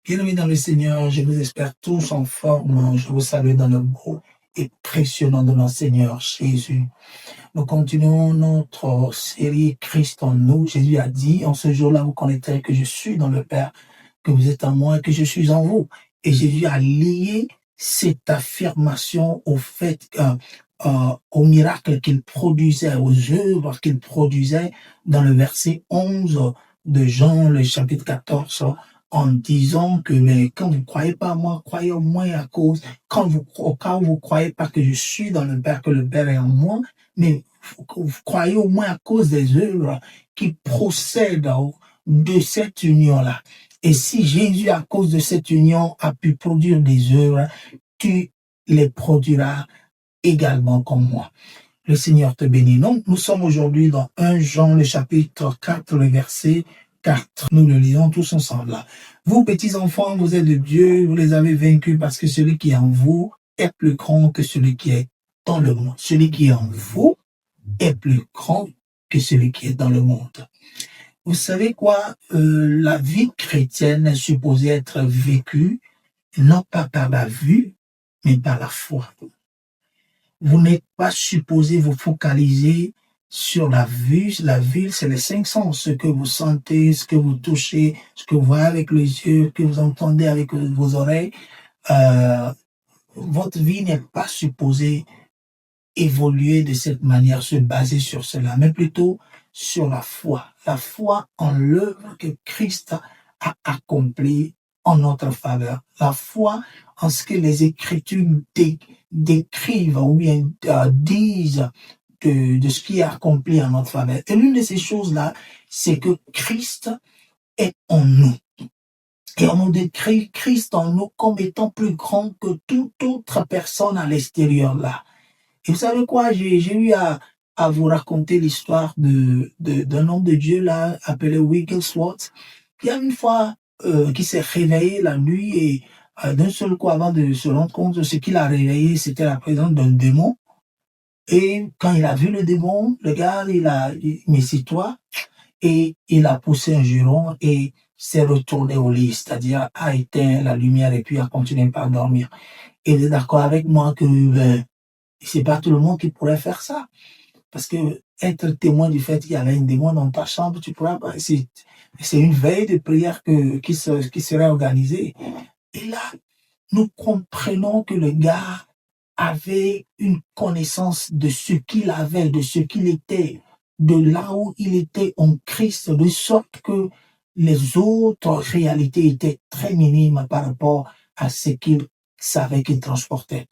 Bien-aimés dans le Seigneur, je vous espère tous en forme. Je vous salue dans le beau et précieux nom de notre Seigneur Jésus. Nous continuons notre série Christ en nous. Jésus a dit, en ce jour-là, vous connaîtrez que je suis dans le Père, que vous êtes en moi et que je suis en vous. Et Jésus a lié cette affirmation au fait, au miracle qu'il produisait, aux œuvres qu'il produisait dans le verset 11 de Jean, le chapitre 14, en disant que quand vous croyez pas à moi, croyez au moins à cause, au cas où vous croyez pas que je suis dans le Père, que le Père est en moi, mais vous croyez au moins à cause des œuvres qui procèdent de cette union-là. Et si Jésus, à cause de cette union, a pu produire des œuvres, tu les produiras également comme moi. Le Seigneur te bénit. Donc, nous sommes aujourd'hui dans 1 Jean, le chapitre 4, le verset 4. Nous le lisons tous ensemble là. Vous, petits enfants, vous êtes de Dieu, vous les avez vaincus parce que celui qui est en vous est plus grand que celui qui est dans le monde. Celui qui est en vous est plus grand que celui qui est dans le monde. Vous savez quoi? La vie chrétienne est supposée être vécue non pas par la vue, mais par la foi. Vous n'êtes pas supposé vous focaliser sur la vue. La vue, c'est les cinq sens. Ce que vous sentez, ce que vous touchez, ce que vous voyez avec les yeux, ce que vous entendez avec vos oreilles. Votre vie n'est pas supposée évoluer de cette manière, se baser sur cela, mais plutôt sur la foi. La foi en l'œuvre que Christ a accomplie en notre faveur. La foi en ce que les Écritures décrivent ou bien disent de ce qui est accompli en notre faveur. Et l'une de ces choses-là, c'est que Christ est en nous. Et on nous décrit Christ en nous comme étant plus grand que toute autre personne à l'extérieur là. Et vous savez quoi, j'ai eu à vous raconter l'histoire d'un homme de Dieu là, appelé Wigglesworth, qui a une fois qui s'est réveillé la nuit et d'un seul coup, avant de se rendre compte de ce qu'il a réveillé, c'était la présence d'un démon. Et quand il a vu le démon, le gars, il a mis sur toi et il a poussé un juron et s'est retourné au lit, c'est-à-dire a éteint la lumière et puis a continué par dormir. Et vous êtes d'accord avec moi que c'est pas tout le monde qui pourrait faire ça. Parce que être témoin du fait qu'il y avait une démon dans ta chambre, tu pourras pas, c'est une veille de prière qui serait organisée. Et là, nous comprenons que le gars avait une connaissance de ce qu'il avait, de ce qu'il était, de là où il était en Christ, de sorte que les autres réalités étaient très minimes par rapport à ce qu'il savait qu'il transportait.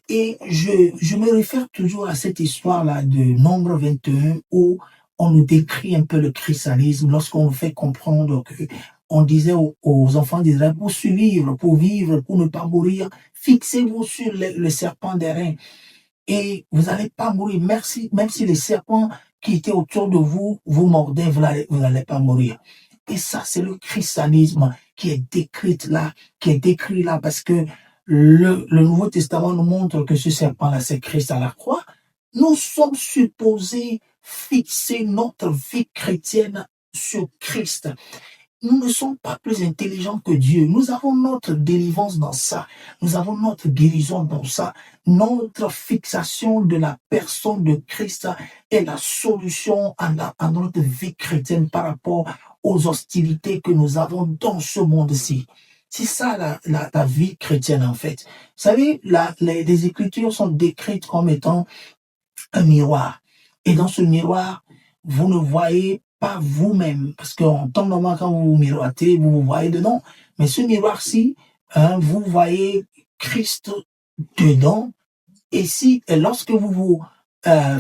Et je me réfère toujours à cette histoire-là de Nombre 21 où on nous décrit un peu le christianisme lorsqu'on nous fait comprendre que on disait aux enfants d'Israël, pour survivre, pour vivre, pour ne pas mourir, fixez-vous sur le serpent des reins et vous n'allez pas mourir. Merci, même si les serpents qui étaient autour de vous vous mordaient, vous n'allez pas mourir. Et ça, c'est le christianisme qui est décrit là, parce que le Nouveau Testament nous montre que ce serpent-là, c'est Christ à la croix. Nous sommes supposés fixer notre vie chrétienne sur Christ. Nous ne sommes pas plus intelligents que Dieu. Nous avons notre délivrance dans ça. Nous avons notre guérison dans ça. Notre fixation de la personne de Christ est la solution à notre vie chrétienne par rapport aux hostilités que nous avons dans ce monde-ci. C'est ça la vie chrétienne en fait. Vous savez, les Écritures sont décrites comme étant un miroir. Et dans ce miroir, vous ne voyez pas vous-même, parce qu'en temps normal, quand vous vous miroitez, vous vous voyez dedans. Mais ce miroir-ci, vous voyez Christ dedans. Et lorsque vous vous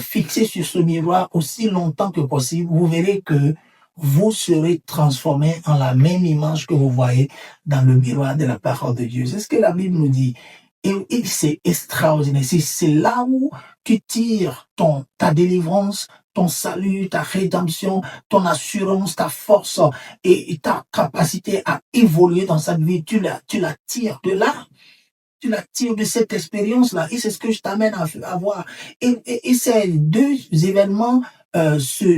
fixez sur ce miroir aussi longtemps que possible, vous verrez que vous serez transformé en la même image que vous voyez dans le miroir de la parole de Dieu. C'est ce que la Bible nous dit. Et c'est extraordinaire. C'est là où tu tires ta délivrance, ton salut, ta rédemption, ton assurance, ta force et ta capacité à évoluer dans cette vie. Tu la tires de là. Tu la tires de cette expérience-là. Et c'est ce que je t'amène à voir. Et ces deux événements se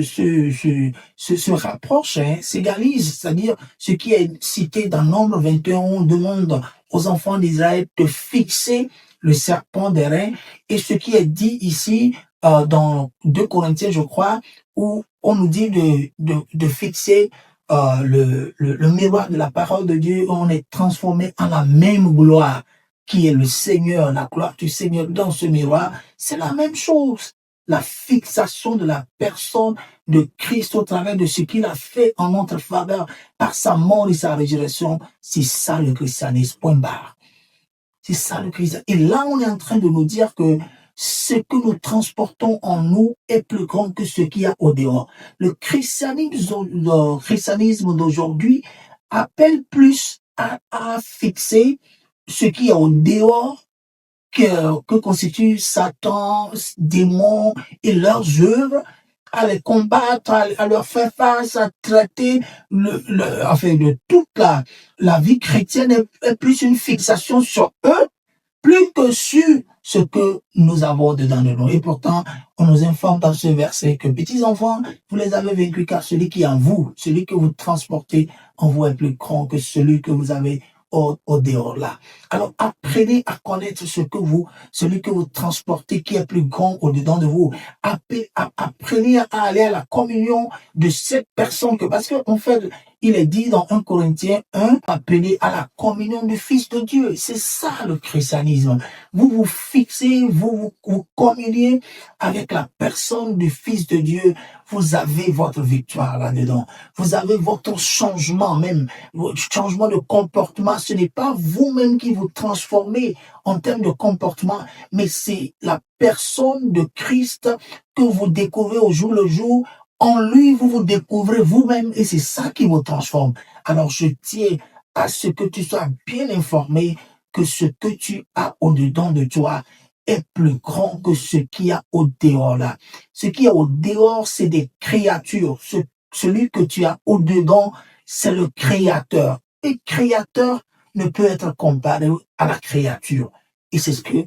rapproche, hein, s'égalise. C'est-à-dire, ce qui est cité dans Nombre 21, on demande aux enfants d'Israël de fixer le serpent des reins. Et ce qui est dit ici, dans 2 Corinthiens, je crois, où on nous dit de fixer le miroir de la parole de Dieu, on est transformé en la même gloire qui est le Seigneur, la gloire du Seigneur dans ce miroir. C'est la même chose. La fixation de la personne de Christ au travers de ce qu'il a fait en notre faveur par sa mort et sa résurrection, c'est ça le christianisme, point barre. C'est ça le christianisme. Et là, on est en train de nous dire que ce que nous transportons en nous est plus grand que ce qu'il y a au dehors. Le christianisme d'aujourd'hui appelle plus à fixer ce qu'il y a au dehors que constitue Satan, démons et leurs œuvres, à les combattre, à leur faire face, à traiter enfin, de toute la vie chrétienne est plus une fixation sur eux, plus que sur ce que nous avons dedans de nous. Et pourtant, on nous informe dans ce verset que, petits enfants, vous les avez vaincus, car celui qui est en vous, celui que vous transportez en vous est plus grand que celui que vous avez au dehors là. Alors, apprenez à connaître celui que vous transportez, qui est plus grand au-dedans de vous. Apprenez à aller à la communion de cette personne parce que, en fait, il est dit dans 1 Corinthiens 1, appelez à la communion du Fils de Dieu. C'est ça le christianisme. Vous vous fixez, vous communiez avec la personne du Fils de Dieu. Vous avez votre victoire là-dedans. Vous avez votre changement même, votre changement de comportement. Ce n'est pas vous-même qui vous transformez en termes de comportement, mais c'est la personne de Christ que vous découvrez au jour le jour. En lui, vous vous découvrez vous-même et c'est ça qui vous transforme. Alors, je tiens à ce que tu sois bien informé que ce que tu as au-dedans de toi est plus grand que ce qu'il y a au dehors là. Ce qu'il y a au dehors, c'est des créatures. Celui que tu as au-dedans, c'est le créateur. Et créateur ne peut être comparé à la créature. Et c'est ce que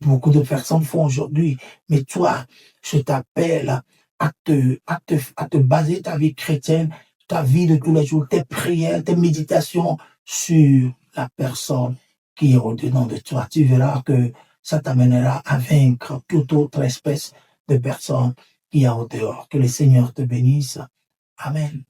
beaucoup de personnes font aujourd'hui. Mais toi, je t'appelle à te baser ta vie chrétienne, ta vie de tous les jours, tes prières, tes méditations sur la personne qui est au-dedans de toi. Tu verras que ça t'amènera à vaincre toute autre espèce de personne qui est au dehors. Que le Seigneur te bénisse. Amen.